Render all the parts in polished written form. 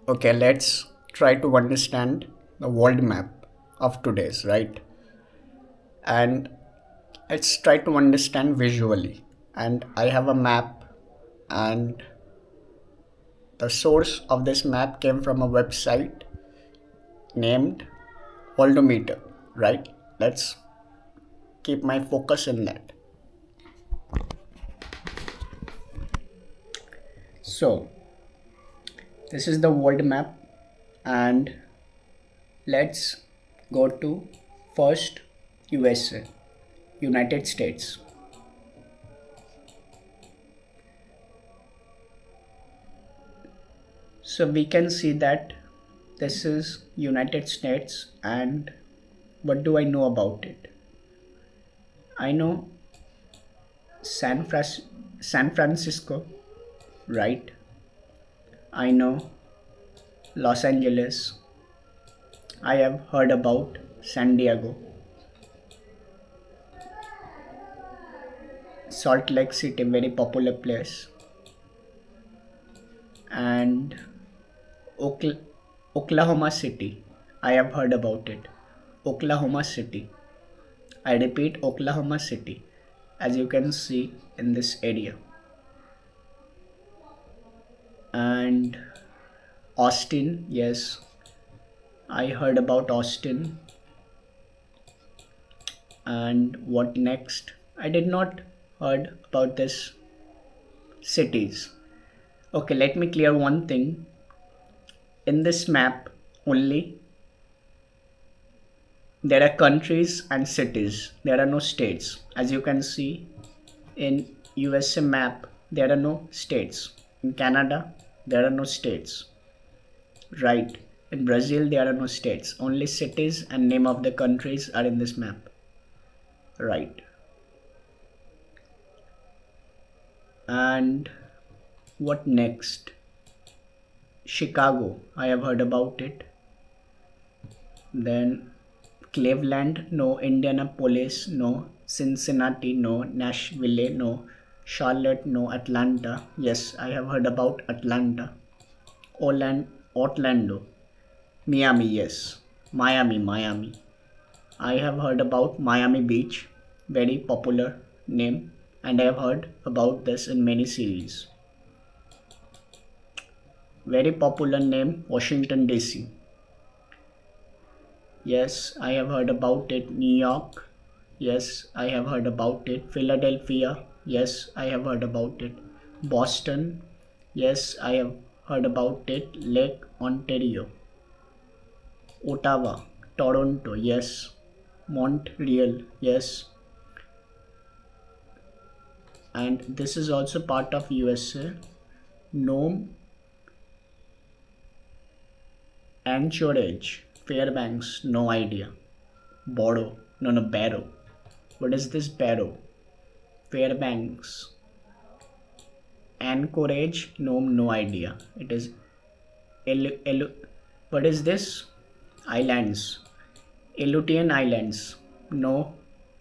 Okay, let's try to understand the world map of today's, right? And let's try to understand visually. And I have a map, and the source of this map came from a website named Worldometer, right? Let's keep my focus in that. So, this is the world map, and let's go to first USA, United States. So we can see that this is United States, and what do I know about it? I know San Francisco, right? I know Los Angeles. I have heard about San Diego, Salt Lake City, very popular place, and Okla- Oklahoma City. I have heard about it. Oklahoma City. I repeat, Oklahoma City, as you can see in this area. And Austin, yes, I heard about Austin. And what next? I did not heard about this cities. Okay, let me clear one thing. In this map only there are countries and cities. There are no states. As you can see in USA map, there are no states. In Canada, there are no states. Right. In Brazil, there are no states. Only cities and name of the countries are in this map. Right. And what next? Chicago. I have heard about it. Then Cleveland, no. Indianapolis, no. Cincinnati, no. Nashville, no. Charlotte, no. Atlanta. Yes, I have heard about Atlanta. Orlando. Miami, yes. Miami. I have heard about Miami Beach, very popular name, and I have heard about this in many series. Very popular name, Washington DC. Yes, I have heard about it. New York. Yes, I have heard about it. Philadelphia. Yes, I have heard about it. Boston. Yes, I have heard about it. Lake Ontario. Ottawa. Toronto. Yes. Montreal. Yes. And this is also part of USA. Nome, Anchorage, Fairbanks, no idea. Barrow. What is this Barrow? Fairbanks, Anchorage, no idea. It is what is this? Islands, Aleutian Islands. No,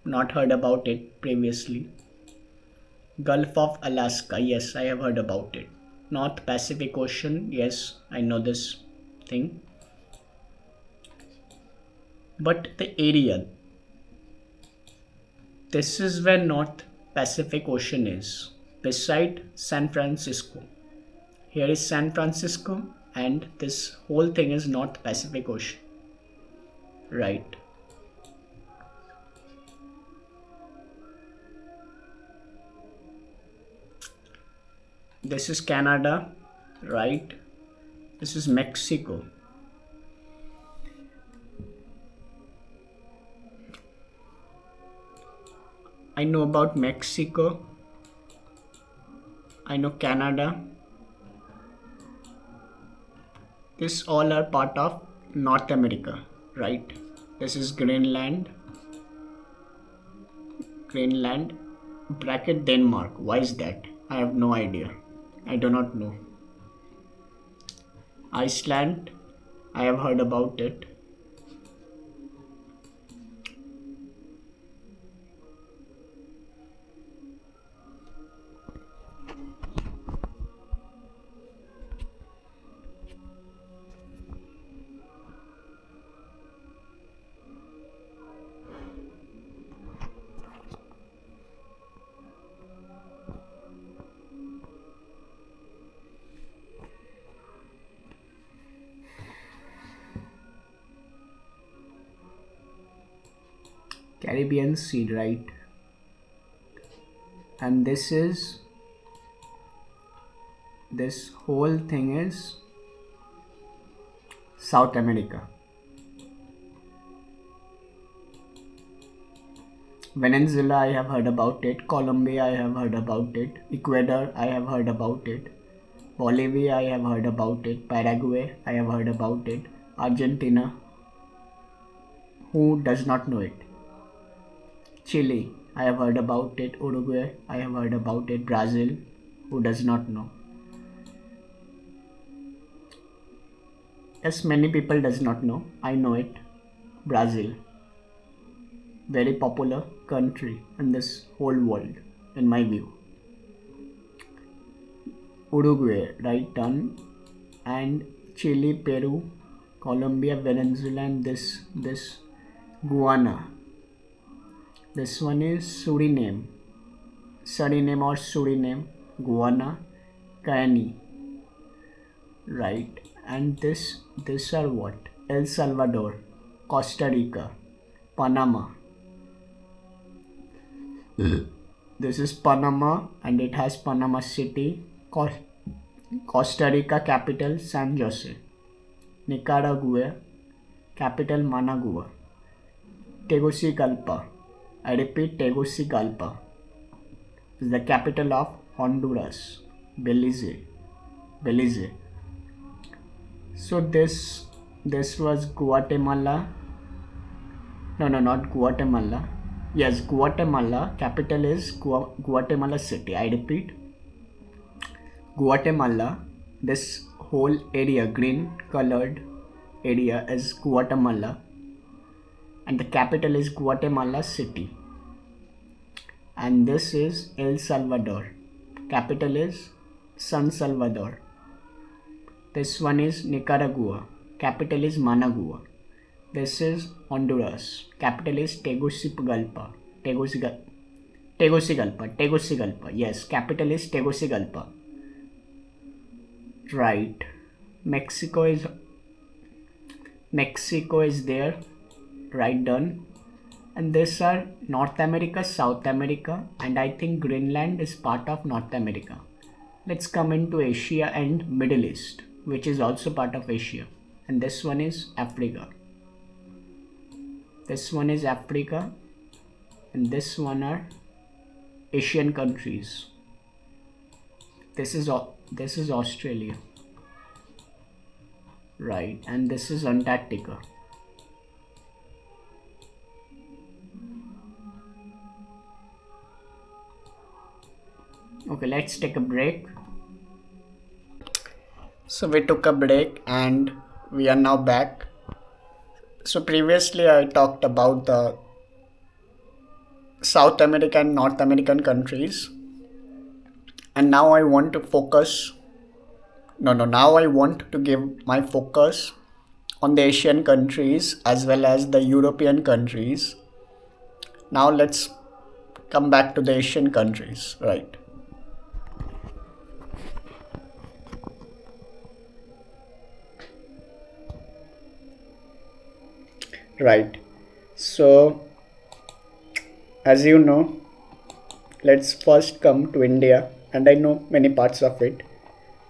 not heard about it previously. Gulf of Alaska. Yes, I have heard about it. North Pacific Ocean. Yes, I know this thing. But the area, this is where North Pacific Ocean is, beside San Francisco. Here is San Francisco, and this whole thing is North Pacific Ocean. Right. This is Canada, right? This is Mexico. I know about Mexico. I know Canada. This all are part of North America, right? This is Greenland. Bracket Denmark. Why is that? I have no idea. I do not know. Iceland. I have heard about it. Caribbean Sea, right? And this whole thing is South America. Venezuela, I have heard about it. Colombia, I have heard about it. Ecuador, I have heard about it. Bolivia, I have heard about it. Paraguay, I have heard about it. Argentina, who does not know it? Chile, I have heard about it. Uruguay, I have heard about it. Brazil, who does not know? Yes, many people does not know. I know it. Brazil, very popular country in this whole world, in my view. Uruguay, right, done. And Chile, Peru, Colombia, Venezuela, and this Guyana. This one is Suriname, or Suriname, Guyana, Guyana, right? And this are what? El Salvador, Costa Rica, Panama. This is Panama, and it has Panama City. Costa Rica capital San Jose. Nicaragua capital Managua. Tegucigalpa, I repeat, Tegucigalpa is the capital of Honduras. Belize. So this was Guatemala. No, not Guatemala. Yes, Guatemala. Capital is Guatemala City. I repeat, Guatemala. This whole area, green colored area, is Guatemala, and the capital is Guatemala City. And this is El Salvador. Capital is San Salvador. This one is Nicaragua. Capital is Managua. This is Honduras. Capital is Tegucigalpa. Tegucigalpa. Yes, capital is Tegucigalpa. Right. Mexico is there. Right, done. And these are North America, South America, and I think Greenland is part of North America. Let's come into Asia and Middle East, which is also part of Asia. And this one is Africa. And this one are Asian countries. This is Australia, right? And this is Antarctica. Okay, let's take a break. So we took a break and we are now back. So previously I talked about the South American and North American countries, and now I want to focus. Now I want to give my focus on the Asian countries as well as the European countries. Now let's come back to the Asian countries, right? Right. So, as you know, let's first come to India, and I know many parts of it.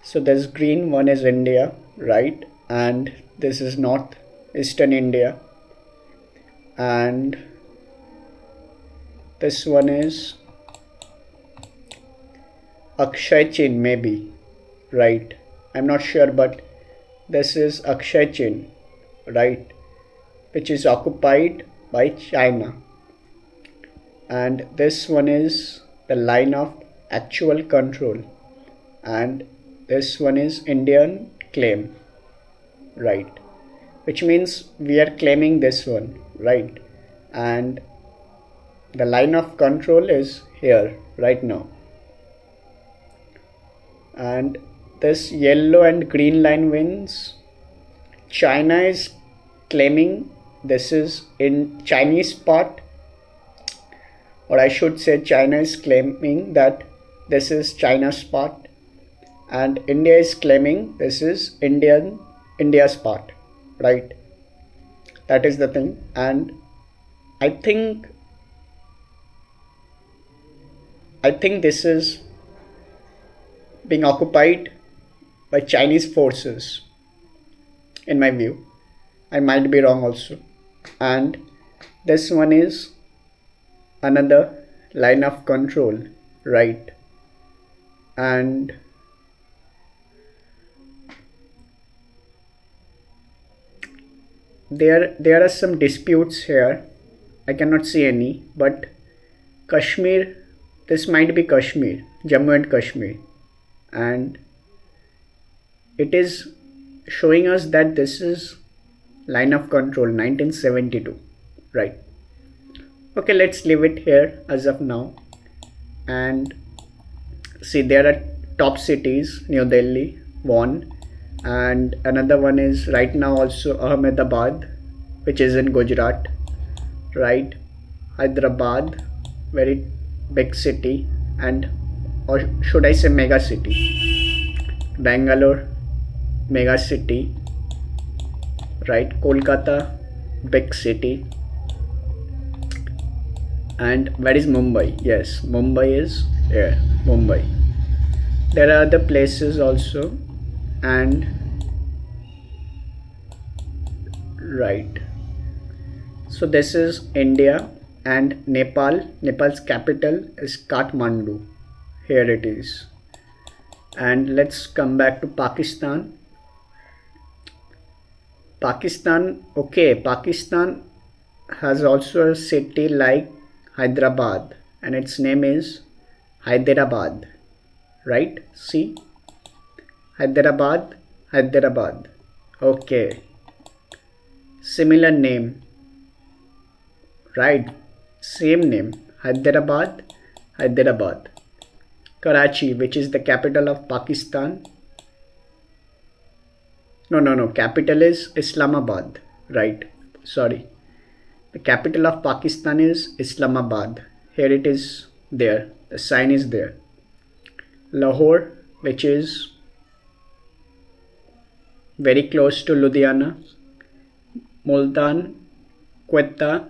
So this green one is India, right? And this is northeastern India, and this one is Akshay Chin, maybe, right? I'm not sure, but this is Akshay Chin, right? Which is occupied by China. And this one is the line of actual control, and this one is Indian claim, right? Which means we are claiming this one, right? And the line of control is here right now. And this yellow and green line means China is claiming this is in Chinese part, or I should say China is claiming that this is China's part, and India is claiming this is India's part, right? That is the thing. And I think I think this is being occupied by Chinese forces, in my view. I might be wrong also. And this one is another line of control, right? And there are some disputes here. I cannot see any, but Kashmir, this might be Kashmir, Jammu and Kashmir, and it is showing us that this is line of control 1972, right? Okay, let's leave it here as of now. And see, there are top cities: New Delhi, one, and another one is right now also Ahmedabad, which is in Gujarat, right? Hyderabad, very big city, and or should I say mega city? Bangalore, mega city, right? Kolkata, big city. And where is Mumbai? Yes, Mumbai is here. Mumbai. There are other places also, and right. So this is India and Nepal. Nepal's capital is Kathmandu. Here it is. And let's come back to Pakistan. Pakistan, okay, Pakistan has also a city like Hyderabad, and its name is Hyderabad, right? See, Hyderabad, Hyderabad. Okay, similar name, right? Same name, Hyderabad, Hyderabad. Karachi, which is the capital of Pakistan. No, capital is Islamabad, right? Sorry. The capital of Pakistan is Islamabad. Here it is there. The sign is there. Lahore, which is very close to Ludhiana. Multan, Quetta,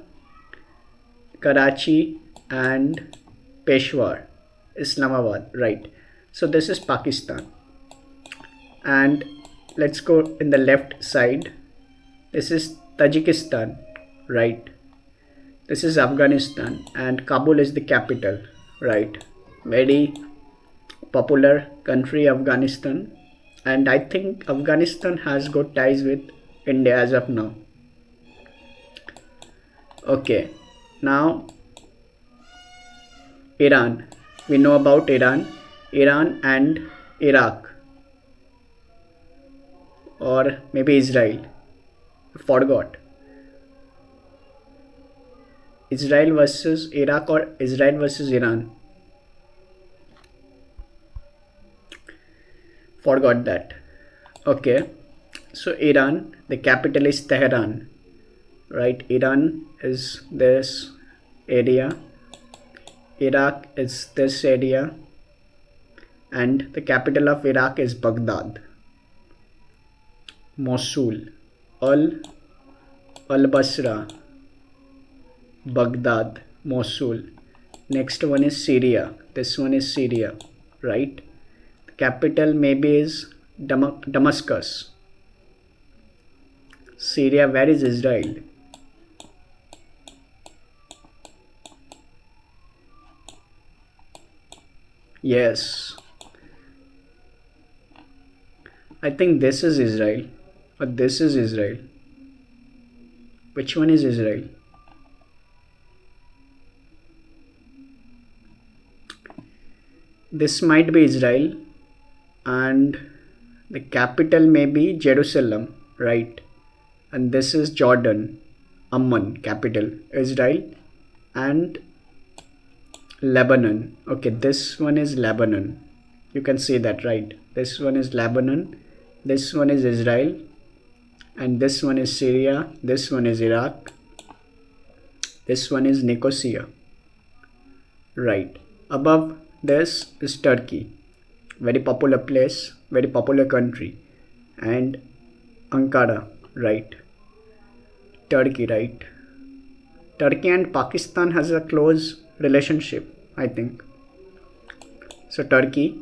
Karachi, and Peshawar, Islamabad, right? So this is Pakistan. And let's go in the left side. This is Tajikistan, right? This is Afghanistan, and Kabul is the capital, right? Very popular country, Afghanistan, and I think Afghanistan has good ties with India as of now. Okay, now Iran. We know about Iran and Iraq, or maybe Israel. I forgot. Israel versus Iraq or Israel versus Iran. Forgot that. Okay, so Iran, the capital is Tehran, right? Iran is this area, Iraq is this area, and the capital of Iraq is Baghdad. Mosul, Al Basra, Baghdad, Mosul. Next one is Syria. This one is Syria, right? The capital maybe is Damascus. Syria, where is Israel? Yes. I think this is Israel. Or this is Israel. Which one is Israel? This might be Israel, and the capital may be Jerusalem, right? And this is Jordan, Amman, capital, Israel, and Lebanon. Okay, this one is Lebanon. You can see that, right? This one is Lebanon, this one is Israel, and this one is Syria, this one is Iraq, this one is Nicosia, right? Above this is Turkey, very popular place, very popular country, and Ankara, right? Turkey, right? Turkey and Pakistan has a close relationship, I think. So Turkey.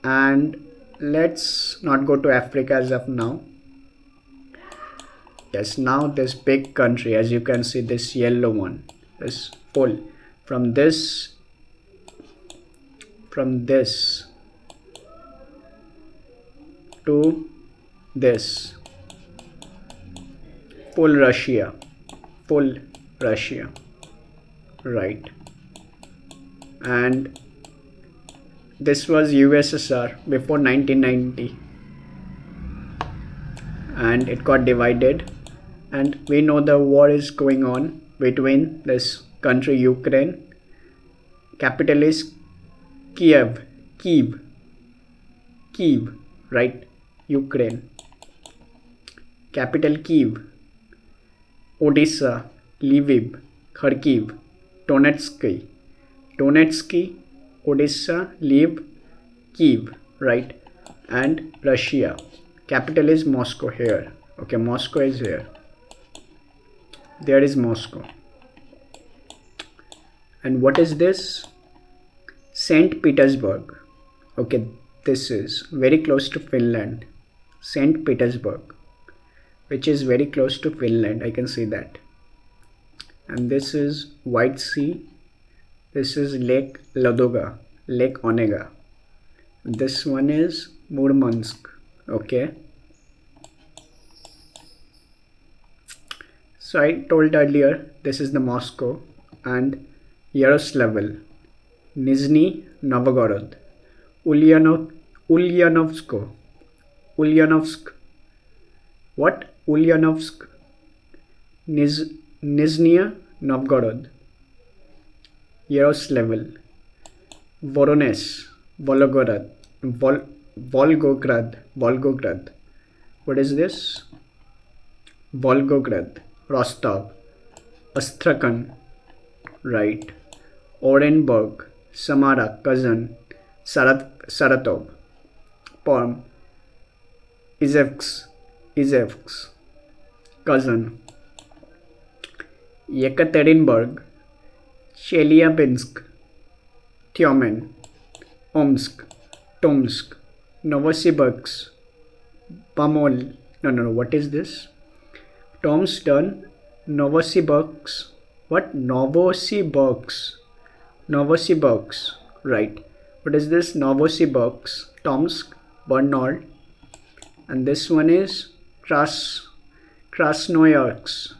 And let's not go to Africa as of now. Yes, now this big country, as you can see, this yellow one is full. From this to this, full Russia, right? And this was USSR before 1990, and it got divided, and we know the war is going on between this country Ukraine. Capital is Kiev, right? Ukraine. Capital Kiev. Odessa, Lviv, Kharkiv, Donetsk, Odessa, Lviv, Kiev, right? And Russia. Capital is Moscow here. Okay, Moscow is here. There is Moscow. And what is this? St. Petersburg. Okay, this is very close to Finland. St. Petersburg, which is very close to Finland. I can see that. And this is White Sea. This is Lake Ladoga, Lake Onega. This one is Murmansk. Okay. So I told earlier, this is the Moscow and Yaroslavl, Nizhny Novgorod, Ulyanovsk. What? Ulyanovsk, Nizhny Novgorod, Yaroslavl, Voronezh, Volgograd. What is this? Volgograd, Rostov, Astrakhan, right? Orenburg, Samara, Kazan, Saratov, Perm, Izhevsk, Kazan, Yekaterinburg, Chelyabinsk, Tyumen, Omsk, Tomsk, Novosibirsk, Bamol. No. What is this? Tomsk done. Novosibirsk. What? Novosibirsk, right? What is this? Novosibirsk, Tomsk, Bernard, and this one is Krasnoyarsk,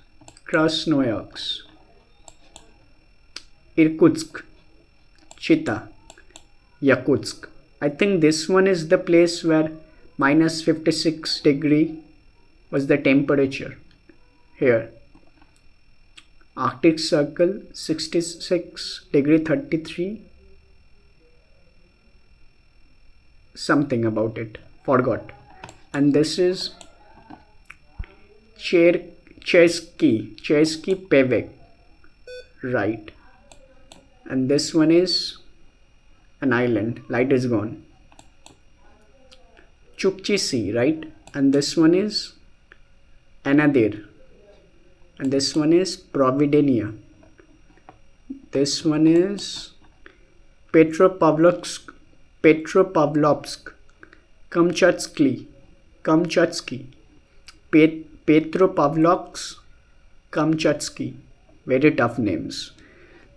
Irkutsk, Chita, Yakutsk. I think this one is the place where minus 56 degree was the temperature here. Arctic Circle 66 degree 33, something about it, forgot. And this is Chersky Pevek, right? And this one is an island, light is gone. Chukchi Sea, right? And this one is Anadir. And this one is Providenia. This one is Petropavlovsk, Kamchatsky, Petropavlovsk, Kamchatsky. Very tough names.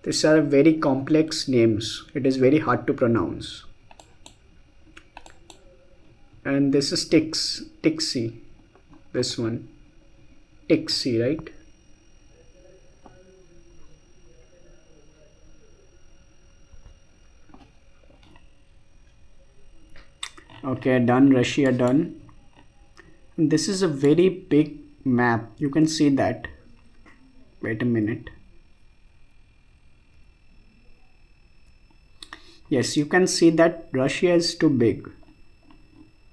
These are very complex names. It is very hard to pronounce. And this is Tixi. This one, Tixi, right? Okay, done. Russia done. And this is a very big map. You can see that. Wait a minute. Yes, you can see that Russia is too big.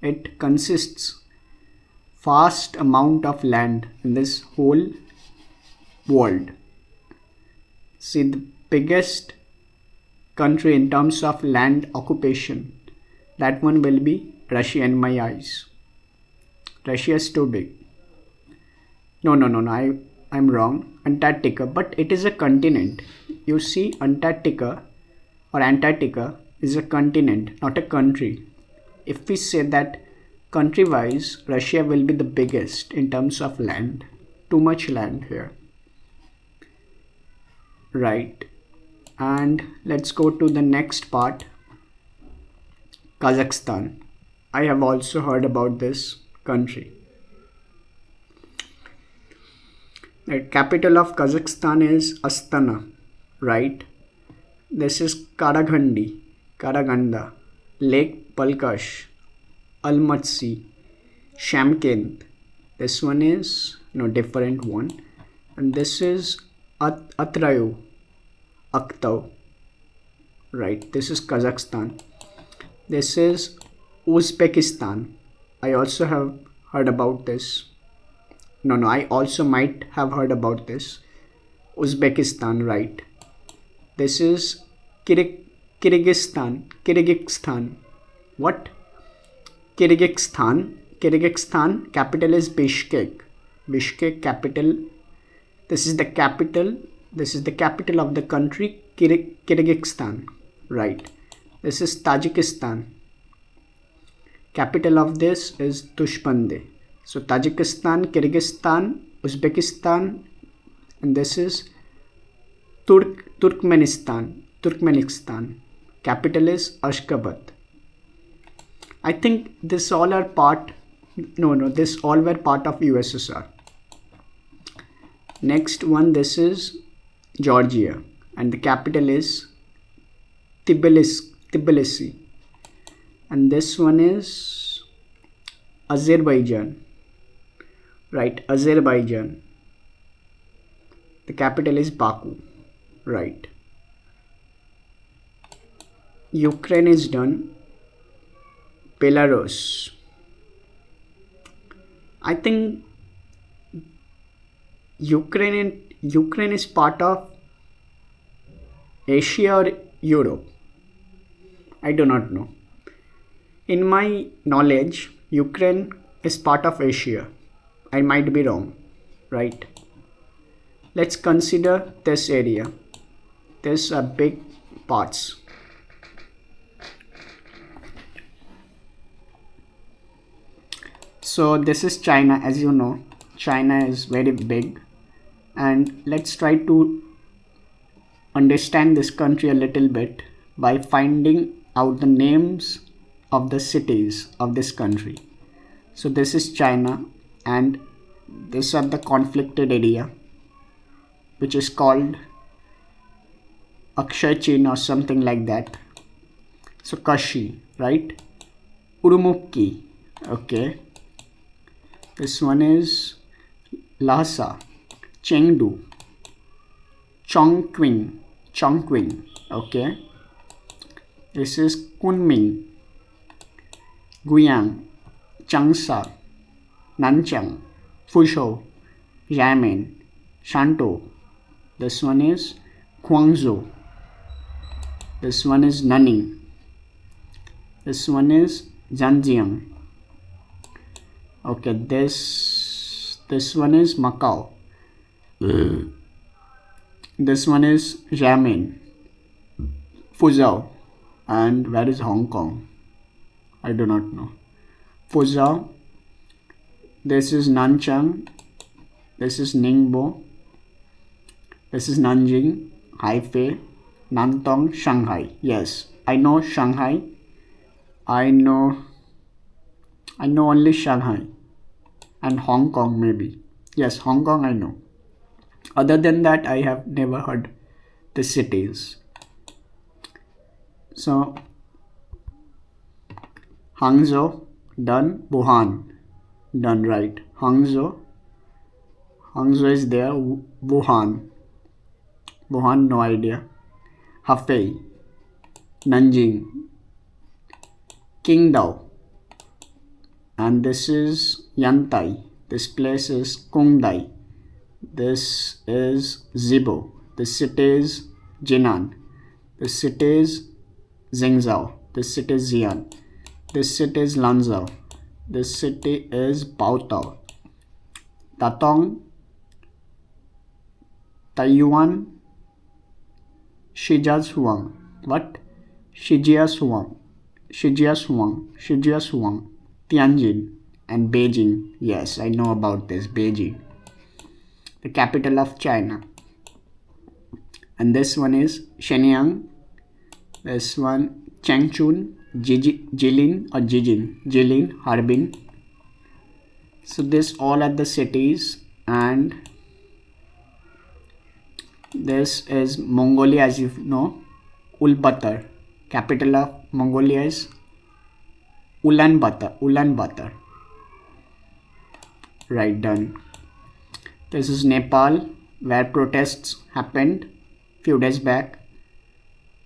It consists vast amount of land in this whole world. See, the biggest country in terms of land occupation, that one will be Russia in my eyes. Russia is too big. No, I'm wrong. Antarctica, but it is a continent. You see, Antarctica is a continent, not a country. If we say that country wise, Russia will be the biggest in terms of land, too much land here, right? And let's go to the next part, Kazakhstan. I have also heard about this country. The capital of Kazakhstan is Astana, right? This is Karaganda, Lake Balkhash, Almaty, Shamkent. This one is no different one, and this is Atrayu, Aktau, right? This is Kazakhstan. This is Uzbekistan. I also have heard about this. No, I also might have heard about this. Uzbekistan, right? This is Kyrgyzstan. What? Kyrgyzstan capital is Bishkek. Bishkek capital. This is the capital. This is the capital of the country, Kyrgyzstan, right? This is Tajikistan. Capital of this is Dushbande. So Tajikistan, Kyrgyzstan, Uzbekistan, and this is Turkmenistan. Capital is Ashgabat. I think this all are part. No, this all were part of USSR. Next one, this is Georgia, and the capital is Tbilisi. And this one is Azerbaijan, right? Azerbaijan. The capital is Baku, right? Ukraine is done. Belarus. I think Ukraine is part of Asia or Europe. I do not know. In my knowledge, Ukraine is part of Asia. I might be wrong, right? Let's consider this area. These are big parts. So this is China. As you know, China is very big, and let's try to understand this country a little bit by finding out the names of the cities of this country. So this is China, and this are the conflicted area, which is called Akshay Chin or something like that. So Kashi, right? Urumqi, okay. This one is Lhasa, Chengdu, Chongqing, okay. This is Kunming, Guiyang, Changsha, Nanchang, Fuzhou, Xiamen, Shantou. This one is Guangzhou. This one is Nanning. This one is Zhanjiang. Okay, this one is Macau. This one is Xiamen, Fuzhou, and where is Hong Kong? I do not know. Fuzhou. This is Nanchang. This is Ningbo. This is Nanjing, Haifei, Nantong, Shanghai. Yes, I know Shanghai. I know only Shanghai and Hong Kong maybe. Yes, Hong Kong I know. Other than that, I have never heard the cities. So Hangzhou done, Wuhan done, right? Hangzhou is there. Wuhan no idea. Hefei, Nanjing, Qingdao, and this is Yantai. This place is Kongdai. This is Zibo. This city is Jinan. This city is Zhengzhou. This city is Xi'an. This city is Lanzhou. This city is Baotao. Datong, Taiyuan, Shijiazhuang. What? Shijiazhuang, Shijiazhuang, Tianjin, and Beijing. Yes, I know about this. Beijing, the capital of China. And this one is Shenyang. This one Changchun, Jilin, Harbin. So this all are the cities, and this is Mongolia, as you know. Ulaanbaatar, capital of Mongolia is Ulaanbaatar. Right, done. This is Nepal, where protests happened few days back.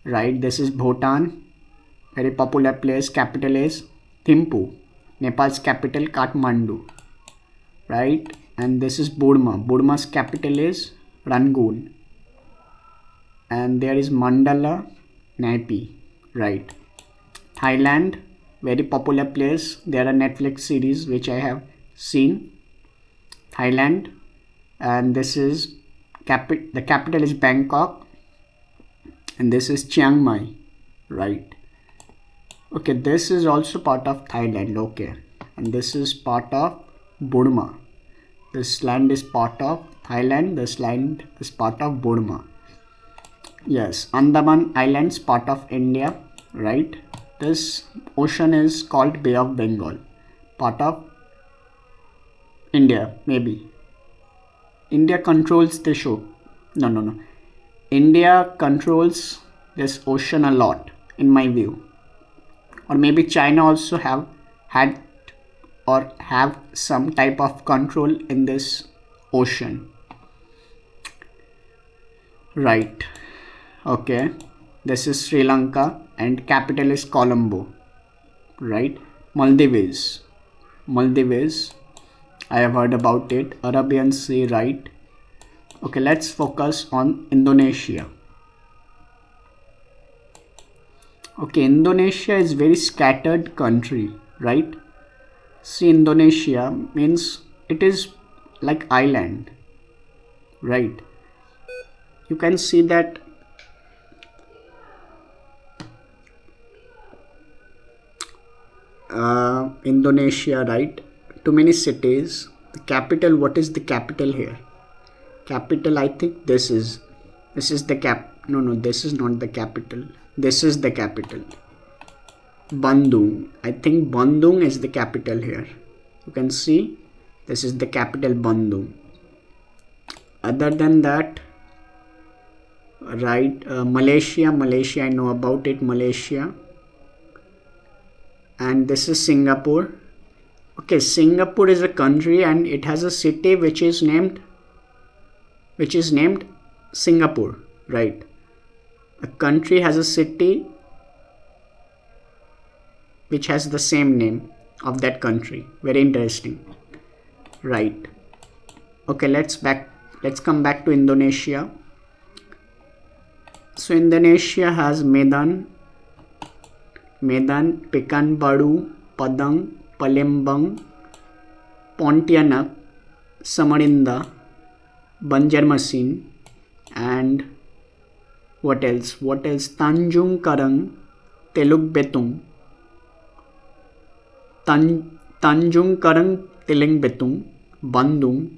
Right, this is Bhutan, very popular place. Capital is Thimphu. Nepal's capital Kathmandu. Right, and this is Burma. Burma's capital is Rangoon. And there is Mandala Naipi. Right, Thailand, very popular place. There are Netflix series which I have seen. Thailand, and this is the capital is Bangkok, and this is Chiang Mai. Right, okay, this is also part of Thailand. Okay, and this is part of Burma. This land is part of Thailand. This land is part of Burma. Yes, Andaman Islands, part of India. Right, this ocean is called Bay of Bengal, part of India. Maybe India controls the show. No. India controls this ocean a lot, in my view. Or maybe China also had or have some type of control in this ocean. Right, okay, this is Sri Lanka, and capital is Colombo. Right, Maldives, I have heard about it. Arabian Sea. Right, okay, let's focus on Indonesia. Okay, Indonesia is very scattered country. Right, see, Indonesia means it is like island. Right, you can see that Indonesia. Right, too many cities. The capital, what is the capital here? Capital, I think this is the no, this is not the capital. This is the capital, Bandung. I think Bandung is the capital here. You can see this is the capital, Bandung. Other than that, right, Malaysia, I know about it, Malaysia. And this is Singapore. Okay, Singapore is a country, and it has a city which is named Singapore. Right, a country has a city which has the same name of that country. Very interesting. Right, okay, let's come back to Indonesia. So Indonesia has Medan, Pekanbaru, Padang, Palembang, Pontianak, Samarinda, Banjarmasin, and what else? Tanjung Karang, Teluk Betung, Tanjung Karang, Teluk Betung, Bandung,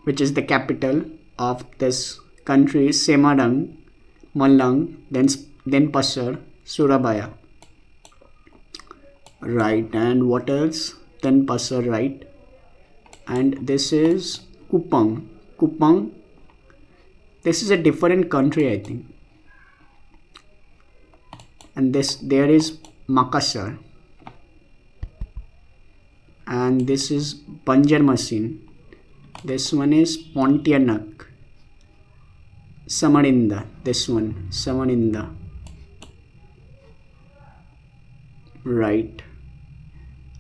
which is the capital of this country, Semarang, Malang, then Pasar, Surabaya. Right, and what else? Then Pasar. Right, and this is Kupang. This is a different country, I think. And there is Makassar, and this is Banjarmasin. This one is Pontianak, Samarinda. This one, Samarinda. Right,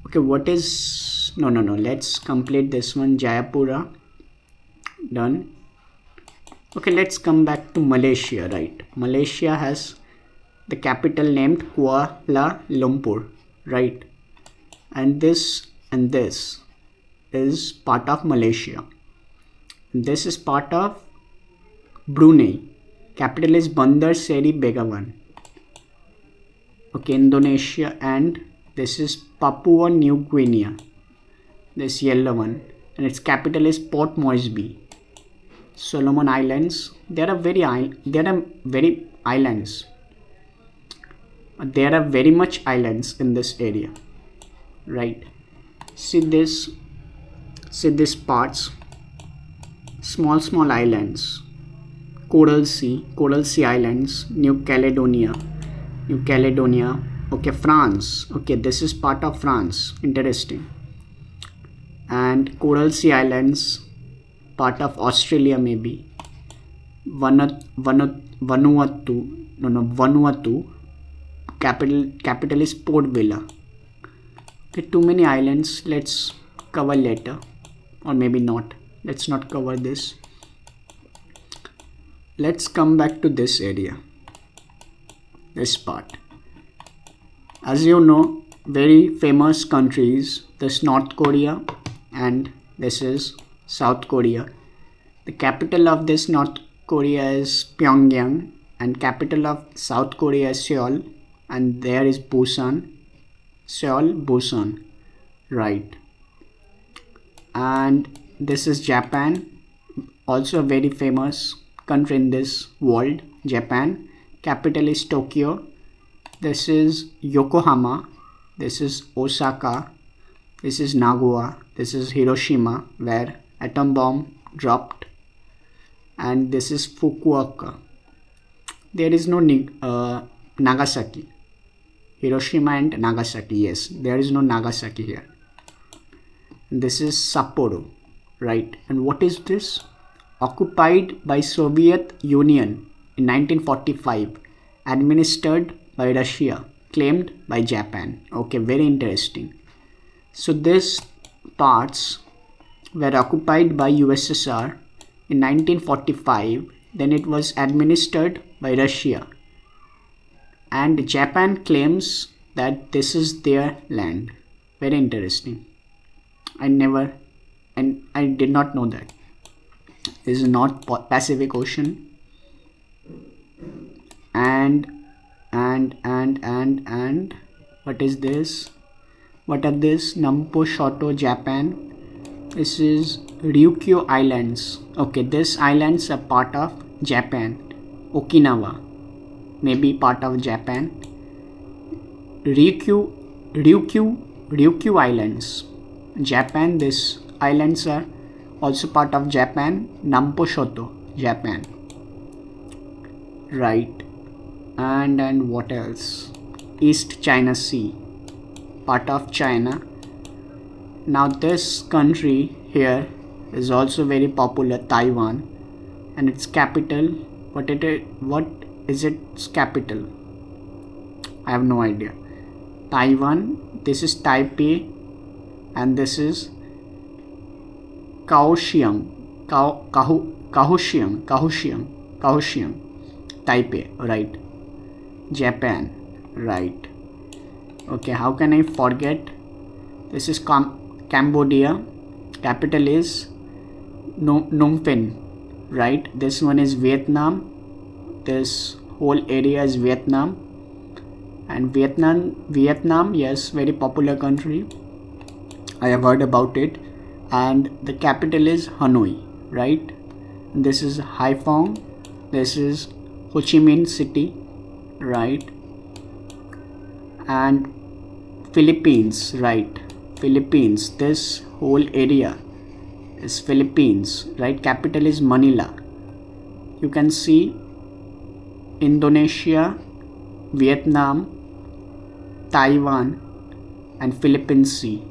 okay, what is no, let's complete this one. Jayapura, done. Okay, let's come back to Malaysia. Right, Malaysia has the capital named Kuala Lumpur. Right, and this is part of Malaysia. This is part of Brunei. Capital is Bandar Seri Begawan. Okay, Indonesia, and this is Papua New Guinea, this yellow one, and its capital is Port Moresby. Solomon Islands, there are very islands. There are very much islands in this area, right? See this parts, small islands. Coral Sea Islands, New Caledonia. Okay, France. Okay, this is part of France. Interesting. And Coral Sea Islands, part of Australia maybe. Vanuatu. Capital is Port Vila. Okay, too many islands. Let's cover later, or maybe not. Let's not cover this. Let's come back to this area, this part. As you know, very famous countries, this North Korea and this is South Korea. The capital of this North Korea is Pyongyang and capital of South Korea is Seoul, and there is Busan. Seoul, Busan, right? And this is Japan, also a very famous country in this world. Japan, capital is Tokyo. This is Yokohama, this is Osaka, this is Nagoya, this is Hiroshima where atom bomb dropped, and this is Fukuoka. There is no Nagasaki. Hiroshima and Nagasaki, yes, there is no Nagasaki here. This is Sapporo, right? And what is this? Occupied by Soviet Union in 1945, administered by Russia, claimed by Japan. Okay, very interesting. So these parts were occupied by USSR in 1945, then it was administered by Russia, and Japan claims that this is their land. Very interesting. I did not know that. This is North Pacific Ocean, and what is this? What are this? Nampo Shoto, Japan. This is Ryukyu Islands. Okay, these islands are part of Japan. Okinawa, maybe part of Japan. Ryukyu Islands, Japan. These islands are also part of Japan. Nampo Shoto, Japan, right? And what else? East China Sea, part of China. Now this country here is also very popular, Taiwan, and its capital, what is its capital? I have no idea. Taiwan, this is Taipei, and this is Kaohsiung, Taipei, right? Japan, right? Okay, how can I forget? This is Cambodia, capital is Phnom Penh, right? This one is Vietnam. This whole area is Vietnam, and Vietnam, yes, very popular country. I have heard about it, and the capital is Hanoi, right? This is Haiphong. This is Ho Chi Minh City, right? And Philippines, right? Philippines, this whole area is Philippines, right? Capital is Manila. You can see Indonesia, Vietnam, Taiwan, and Philippines Sea.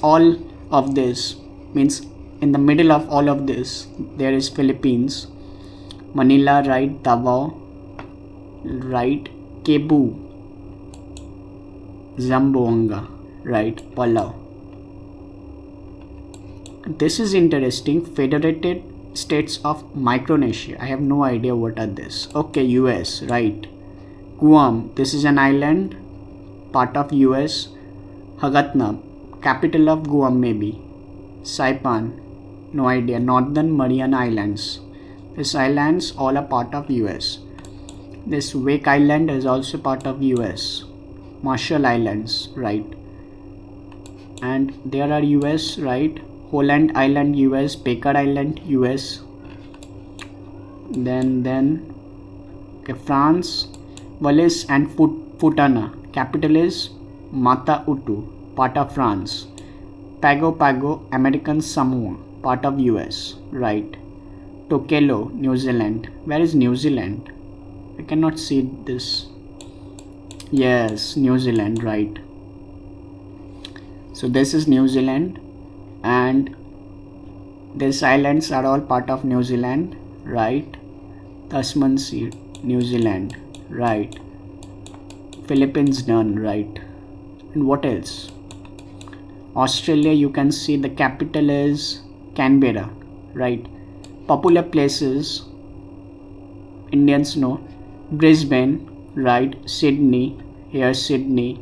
All of this means in the middle of all of this there is Philippines. Manila, right? Davao, right? Cebu, Zamboanga, right? Palau. This is interesting. Federated States of Micronesia. I have no idea what are this. Okay, US, right? Guam, this is an island, part of US. Hagatna, capital of Guam maybe. Saipan, no idea. Northern Mariana Islands. These islands all are part of US. This Wake Island is also part of US. Marshall Islands, right? And there are US, right? Holland Island, US. Baker Island, US. Then okay, France, Wallis and Futuna. Capital is Mata Utu, part of France. Pago Pago, American Samoa, part of US, right? Tokelau, New Zealand. Where is New Zealand? I cannot see this. Yes, New Zealand, right? So this is New Zealand, and these islands are all part of New Zealand, right? Tasman Sea, New Zealand, right? Philippines none, right? And what else? Australia, you can see the capital is Canberra, right? Popular places, Indians know, Brisbane, right? Sydney, here Sydney.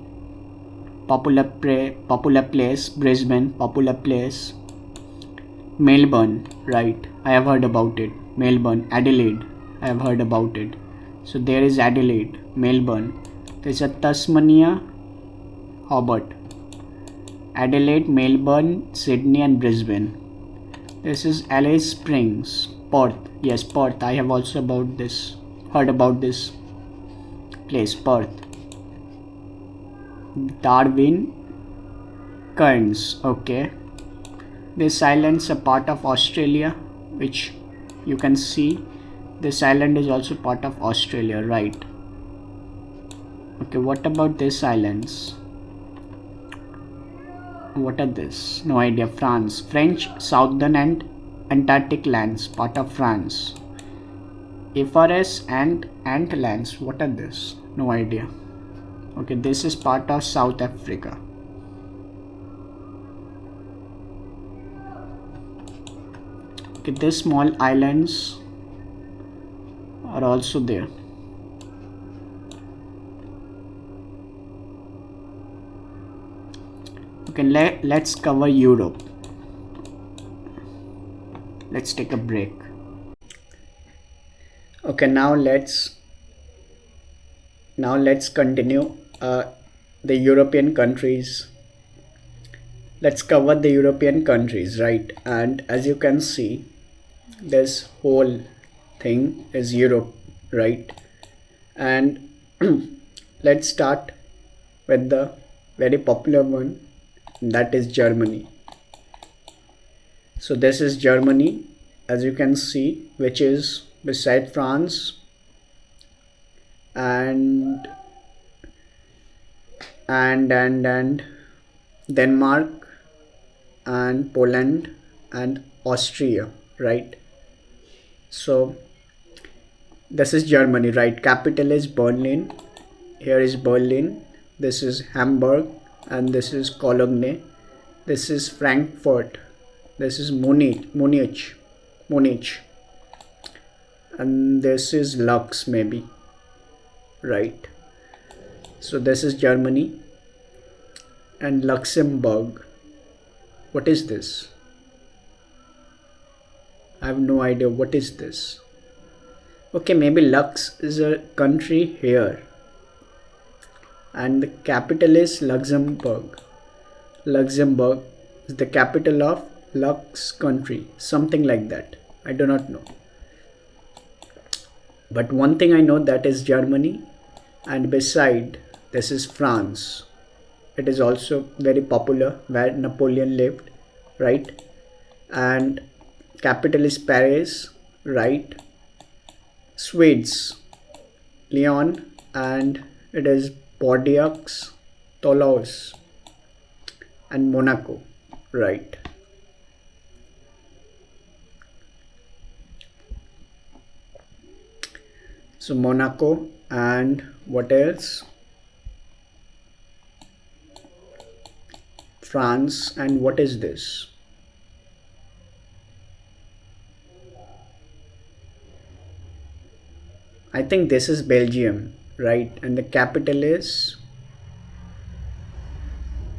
Popular place, Brisbane, popular place. Melbourne, right? I have heard about it. Melbourne, Adelaide, I have heard about it. So there is Adelaide, Melbourne. There's a Tasmania, Hobart. Adelaide, Melbourne, Sydney and Brisbane. This is Alice Springs, Perth. Yes, Perth. I have also heard about this place, Perth. Darwin, Cairns. Okay. This island's a part of Australia, which you can see. This island is also part of Australia, right? Okay, what about these islands? What are this? No idea. France. French Southern and Antarctic lands, part of France. Ephorus and Ant lands. What are this? No idea. Okay, this is part of South Africa. Okay, these small islands are also there. Okay, let's cover Europe. Let's take a break. Okay, now let's continue the European countries. Let's cover the European countries, right? And as you can see, this whole thing is Europe, right? And let's start with the very popular one, that is Germany. So this is Germany, as you can see, which is beside France and Denmark and Poland and Austria, right? So this is Germany, right? Capital is Berlin. Here is Berlin. This is Hamburg and this is Cologne. This is Frankfurt. This is Munich, and this is Lux, maybe, right? So this is Germany. And Luxembourg. What is this? I have no idea what is this. Okay, maybe Lux is a country here. And the capital is Luxembourg. Luxembourg is the capital of Lux country. Something like that. I do not know. But one thing I know, that is Germany. And beside, this is France. It is also very popular, where Napoleon lived, right? And capital is Paris, right? Swedes, Lyon, and it is Bordeaux, Toulouse, and Monaco, right? So Monaco, and what else? France, and what is this? I think this is Belgium, right? And the capital is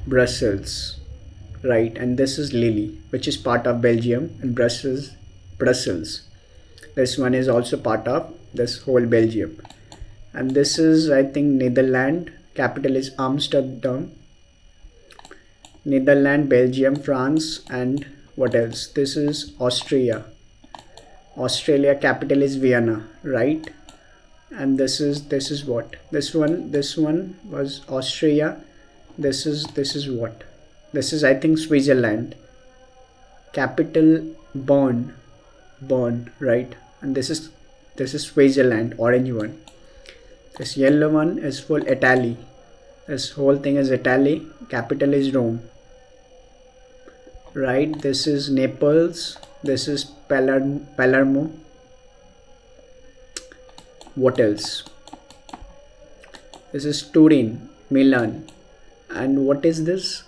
Brussels, right? And this is Lille, which is part of Belgium, and Brussels. This one is also part of this whole Belgium. And this is, I think, Netherlands. Capital is Amsterdam. Netherlands, Belgium, France, and what else? This is Austria. Australia, capital is Vienna, right? And this is what? This one was Austria. This is what? This is, I think, Switzerland. Capital Bonn, right? And this is Switzerland, orange one. This yellow one is for Italy. This whole thing is Italy. Capital is Rome, right? This is Naples. This is Palermo. What else? This is Turin, Milan. And what is this?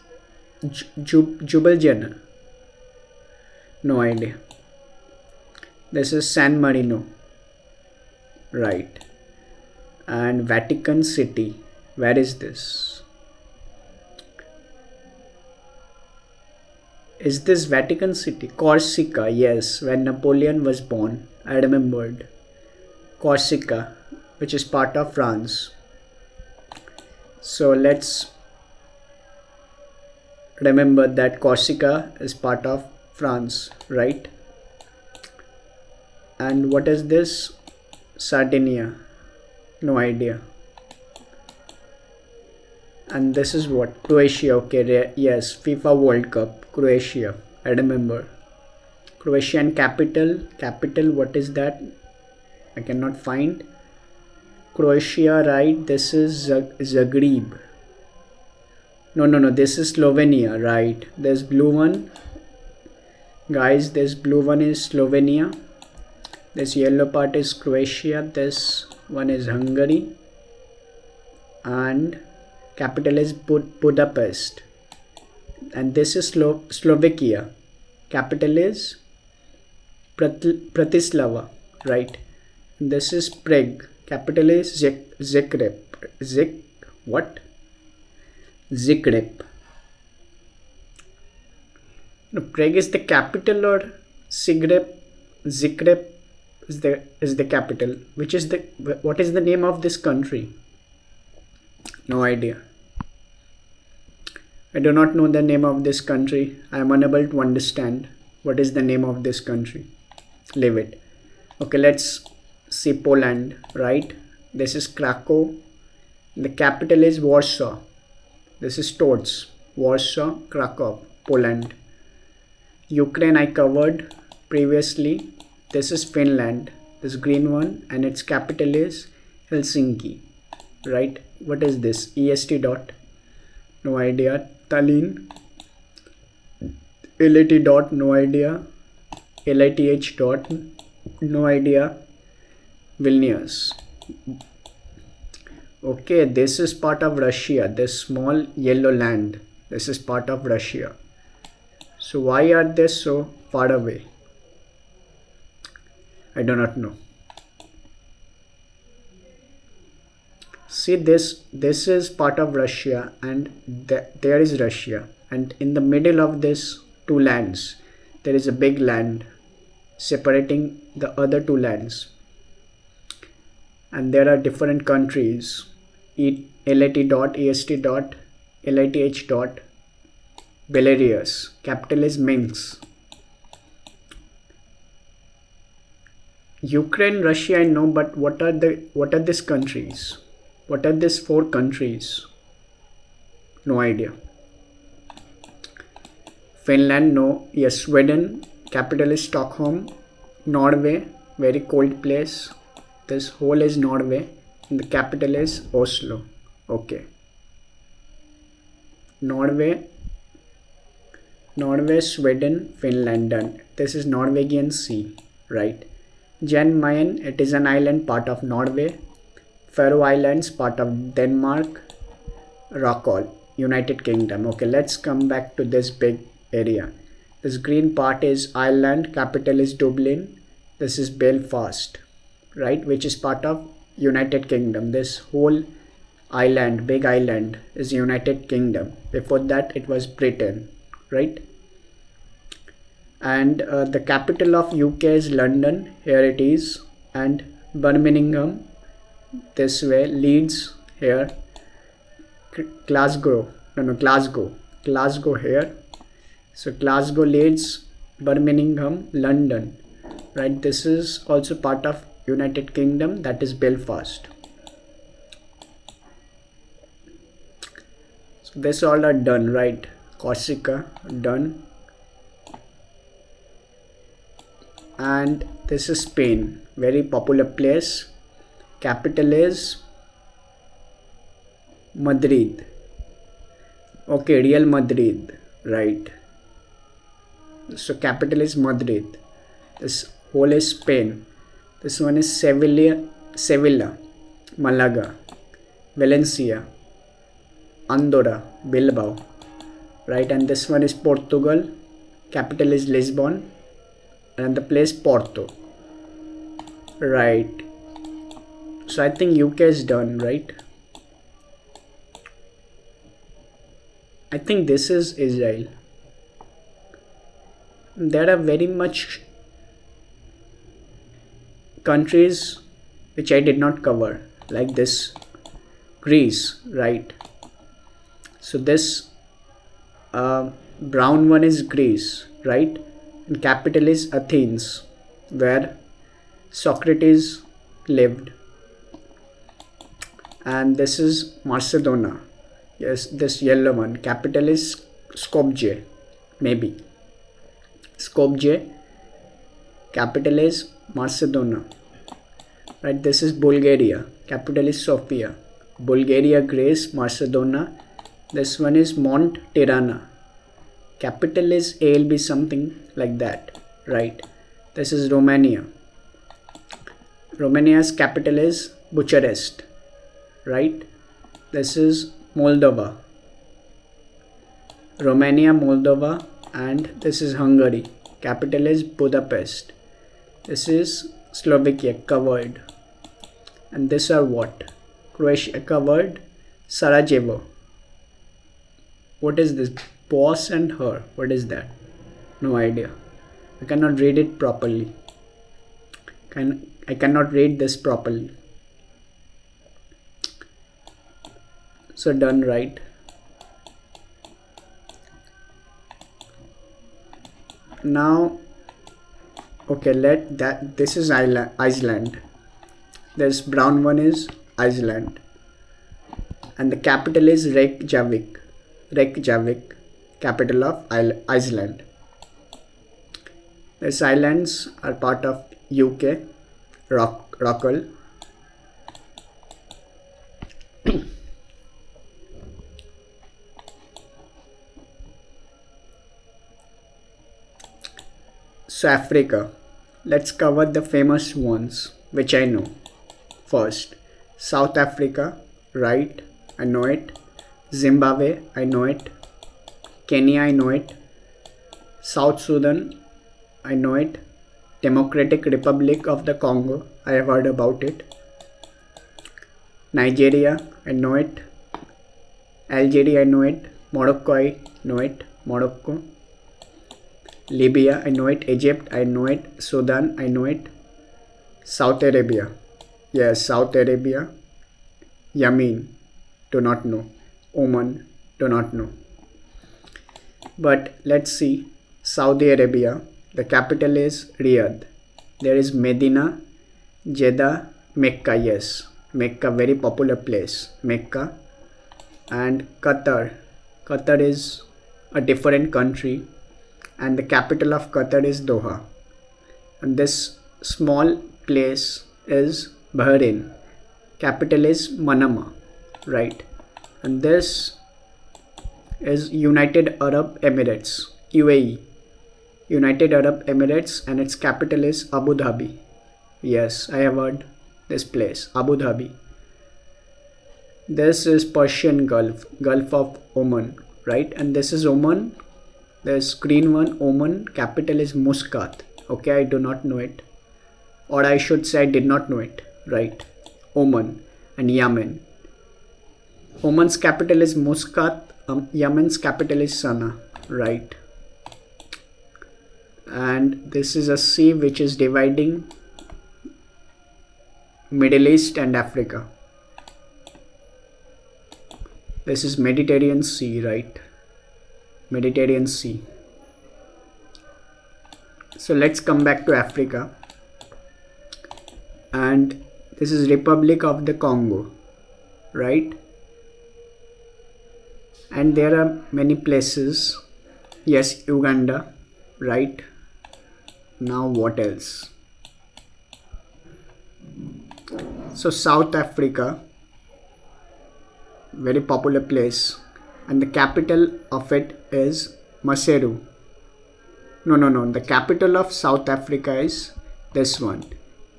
Ljubljana. No idea. This is San Marino, right? And Vatican City. Where is this? Is this Vatican City? Corsica, yes, when Napoleon was born. I remembered. Corsica, which is part of France. So let's remember that Corsica is part of France, right? And what is this? Sardinia. No idea. And this is what? Croatia. Okay, yes, FIFA World Cup, Croatia. I remember. Croatian capital. Capital, what is that? I cannot find. Croatia, right? This is Zagreb. No. This is Slovenia, right? This blue one. Guys, this blue one is Slovenia. This yellow part is Croatia. This one is Hungary. And capital is Budapest. And this is Slovakia. Capital is Bratislava, right? And this is Prague. Capital is Zagreb. What? Zagreb. No, Prague is the capital, or Zagreb is the capital. What is the name of this country? No idea. I do not know the name of this country. I am unable to understand what is the name of this country. Leave it. Okay, let's see Poland, right? This is Krakow. The capital is Warsaw. This is Stolz. Warsaw, Krakow, Poland. Ukraine I covered previously. This is Finland. This green one, and its capital is Helsinki, right? What is this? EST dot? No idea. Tallinn. LAT dot? No idea. LITH dot? No idea. Vilnius. Okay, this is part of Russia. This small yellow land. This is part of Russia. So why are they so far away? I do not know. See, this is part of Russia, and there is Russia, and in the middle of this two lands there is a big land separating the other two lands, and there are different countries. LAT dot, EST dot, LITH dot. Belarus. Capital is Minsk. Ukraine, Russia, I know, but what are these countries? What are these four countries? No idea. Finland, no. Yes, Sweden. Capital is Stockholm. Norway, very cold place. This whole is Norway. And the capital is Oslo. Okay. Norway, Sweden, Finland, done. This is Norwegian Sea, right? Jan Mayen, it is an island part of Norway. Faroe Islands, part of Denmark. Rockall, United Kingdom. Okay, let's come back to this big area. This green part is Ireland, capital is Dublin. This is Belfast, right, which is part of United Kingdom. This whole island, big island, is United Kingdom. Before that it was Britain, right? And the capital of UK is London. Here it is. And Birmingham, this way leads here. Glasgow here. So Glasgow leads Birmingham, London, right? This is also part of United Kingdom, that is Belfast. So this all are done, right? Corsica done, and this is Spain, very popular place. Capital is Madrid. Okay, Real Madrid, right? So capital is Madrid. This whole is Spain. This one is Sevilla, Malaga, Valencia, Andorra, Bilbao, right? And this one is Portugal. Capital is Lisbon, and the place Porto, right? So I think UK is done, right? I think this is Israel. There are very much countries which I did not cover, like this Greece, right? So this brown one is Greece, right? And capital is Athens, where Socrates lived. And this is Macedonia. Yes, this yellow one. Capital is Skopje, maybe. Skopje. Capital is Macedonia. Right, this is Bulgaria. Capital is Sofia. Bulgaria, Greece, Macedonia. This one is Mont Tirana. Capital is ALB, something like that, right? This is Romania. Romania's capital is Bucharest, right? This is Moldova. Romania, Moldova, and this is Hungary. Capital is Budapest. This is Slovakia, covered. And these are what? Croatia, covered. Sarajevo. What is this? Boss and her. What is that? No idea. I cannot read it properly. I cannot read this properly. So done, right? Now, okay, this is Iceland. This brown one is Iceland. And the capital is Reykjavik. Reykjavik, capital of Iceland. These islands are part of UK, Rockall. So Africa, let's cover the famous ones which I know. First, South Africa, right? I know it. Zimbabwe, I know it. Kenya, I know it. South Sudan, I know it. Democratic Republic of the Congo, I have heard about it. Nigeria, I know it. Algeria, I know it. Morocco, I know it. Morocco. Libya, I know it. Egypt, I know it. Sudan, I know it. South Arabia, yes, Saudi Arabia. Yemen, do not know. Oman, do not know. But let's see. Saudi Arabia, the capital is Riyadh. There is Medina, Jeddah, Mecca, yes. Mecca, very popular place. Mecca. And Qatar. Qatar is a different country. And the capital of Qatar is Doha. And this small place is Bahrain. Capital is Manama, right? And this is United Arab Emirates, UAE. United Arab Emirates, and its capital is Abu Dhabi. Yes, I have heard this place, Abu Dhabi. This is Persian Gulf, Gulf of Oman, right? And this is Oman. This green one, Oman, capital is Muscat. Okay, I do not know it. Or I should say I did not know it, right? Oman and Yemen. Oman's capital is Muscat. Yemen's capital is Sana'a, right? And this is a sea which is dividing Middle East and Africa. This is Mediterranean Sea, right? Mediterranean Sea. So let's come back to Africa. And this is Republic of the Congo, right? And there are many places. Yes, Uganda, right? Now what else? So South Africa, very popular place, and the capital of it is Maseru. No. The capital of South Africa is this one,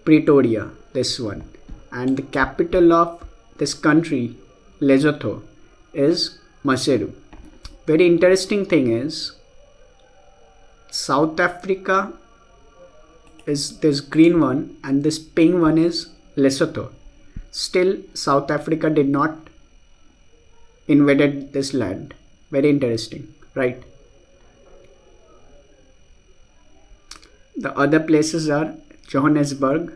Pretoria, this one. And the capital of this country, Lesotho, is Maseru. Very interesting thing is, South Africa is this green one and this pink one is Lesotho. Still, South Africa did not invaded this land. Very interesting, right? The other places are Johannesburg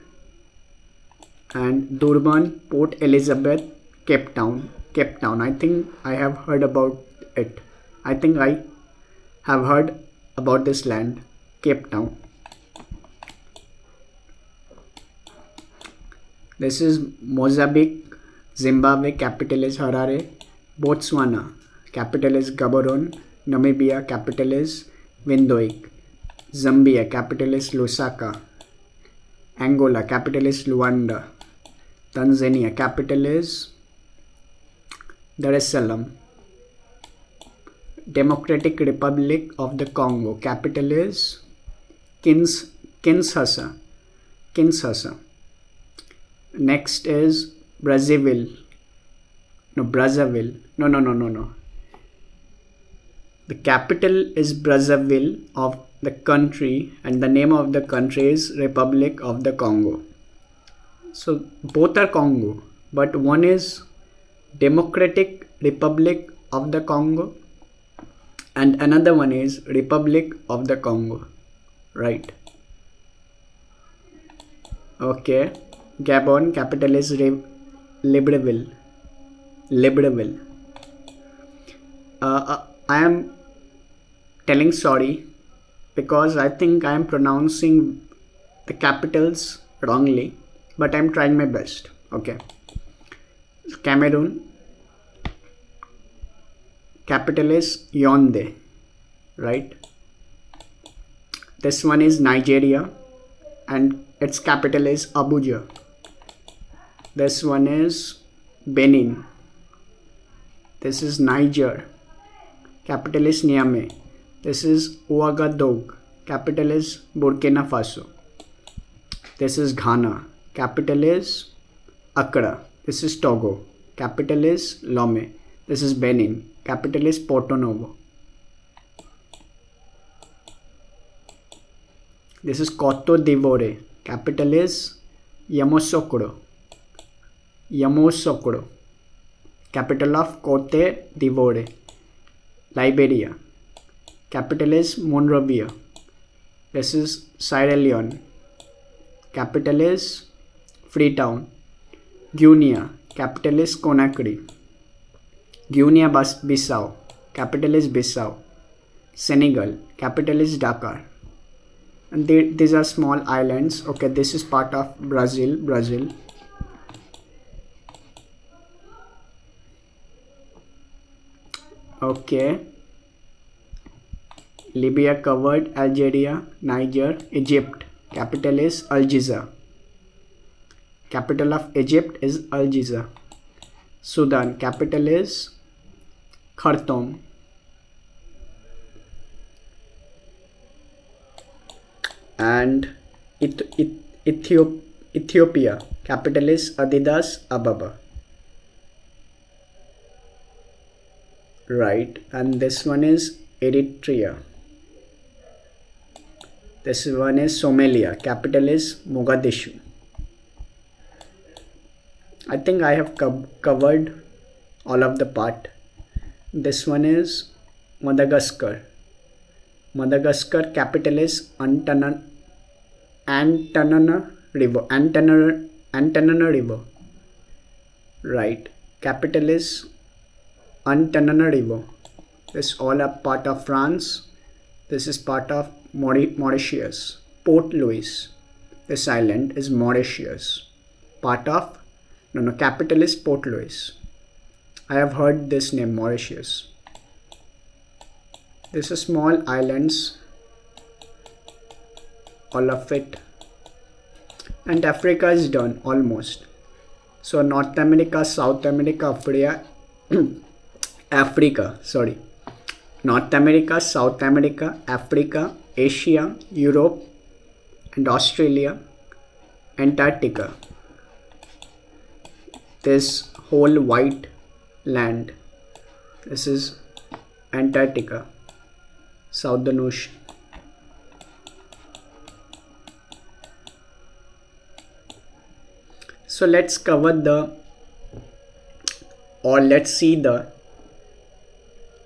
and Durban, Port Elizabeth, Cape Town. Cape Town, I think I have heard about it. I think I have heard about this land, Cape Town. This is Mozambique, Zimbabwe, capital is Harare. Botswana, capital is Gaborone. Namibia, capital is Windhoek. Zambia, capital is Lusaka. Angola, capital is Luanda. Tanzania, capital is Dar es Salaam. Democratic Republic of the Congo, capital is Kinshasa. Next is Brazzaville. No. The capital is Brazzaville of the country, and the name of the country is Republic of the Congo. So both are Congo, but one is Democratic Republic of the Congo and another one is Republic of the Congo, right? Okay. Gabon, capital is Libreville. I am telling sorry because I think I am pronouncing the capitals wrongly, but I am trying my best. Okay. Cameroon, capital is Yaoundé, right? This one is Nigeria and its capital is Abuja. This one is Benin. This is Niger, capital is Niamey. This is Ouagadougou, capital is Burkina Faso. This is Ghana, capital is Accra. This is Togo, capital is Lomé. This is Benin, capital is Porto Novo. This is Cote d'Ivoire, capital is Yamoussoukro. Capital of Cote d'Ivoire. Liberia, capital is Monrovia. This is Sierra Leone, capital is Freetown. Guinea, capital is Conakry. Guinea-Bissau, capital is Bissau. Senegal, capital is Dakar. And these are small islands. Okay, this is part of Brazil. Okay. Libya covered, Algeria, Niger, Egypt. Capital is Algiers. Capital of Egypt is Algiers. Sudan, capital is Khartoum. And Ethiopia, capital is Addis Ababa. Right, and this one is Eritrea. This one is Somalia, capital is Mogadishu. I think I have covered all of the part. This one is Madagascar. Capital is Antananarivo. Antananarivo. Right. Capital is Antananarivo. This all are part of France. This is part of Mauritius. Port Louis. This island is Mauritius. Part of no, capital is Port Louis. I have heard this name, Mauritius. This is small islands, all of it. And Africa is done almost. So North America, South America, North America, South America, Africa, Asia, Europe, and Australia, Antarctica. This whole white land. This is Antarctica, Southern Ocean. So let's see the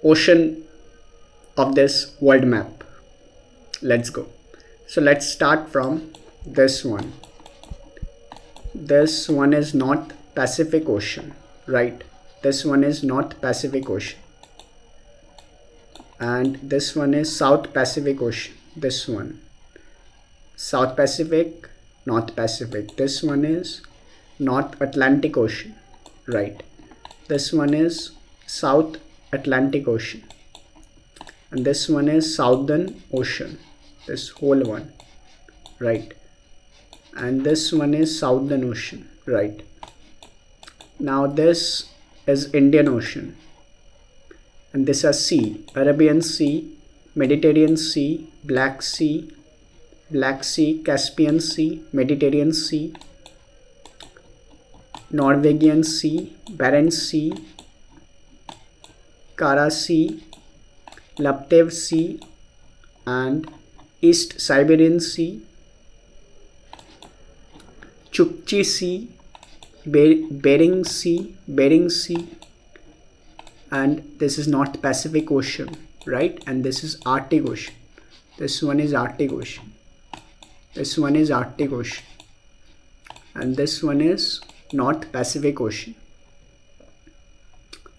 ocean of this world map. Let's go. So let's start from this one. This one is North Pacific Ocean, right? This one is North Pacific Ocean. And this one is South Pacific Ocean. This one. South Pacific, North Pacific. This one is North Atlantic Ocean, right? This one is South Atlantic Ocean. And this one is Southern Ocean. This whole one, right? And this one is Southern Ocean, right? Now this is Indian Ocean. And this is sea, Arabian Sea, Mediterranean Sea, Black Sea, Caspian Sea, Mediterranean Sea, Norwegian Sea, Barents Sea, Kara Sea, Laptev Sea, and East Siberian Sea, Chukchi Sea, Bering Sea, and this is North Pacific Ocean, right? And this is Arctic Ocean. This one is Arctic Ocean. This one is Arctic Ocean. And this one is North Pacific Ocean,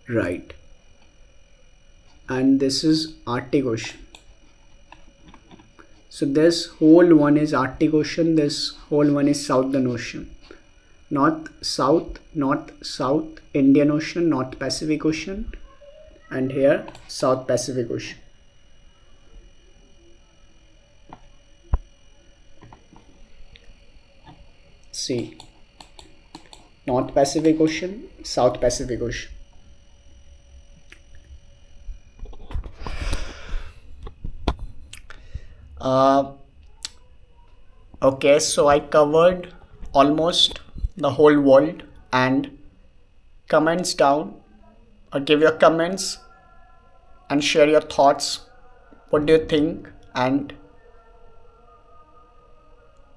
right? And this is Arctic Ocean. So this whole one is Arctic Ocean. This whole one is Southern Ocean. North, South, Indian Ocean, North Pacific Ocean, and here South Pacific Ocean. See, North Pacific Ocean, South Pacific Ocean. Okay, so I covered almost the whole world, and comments down, or give your comments and share your thoughts. What do you think, and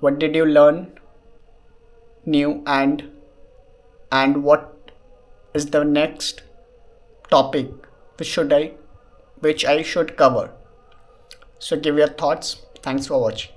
what did you learn new, and what is the next topic which I should cover? So give your thoughts. Thanks for watching.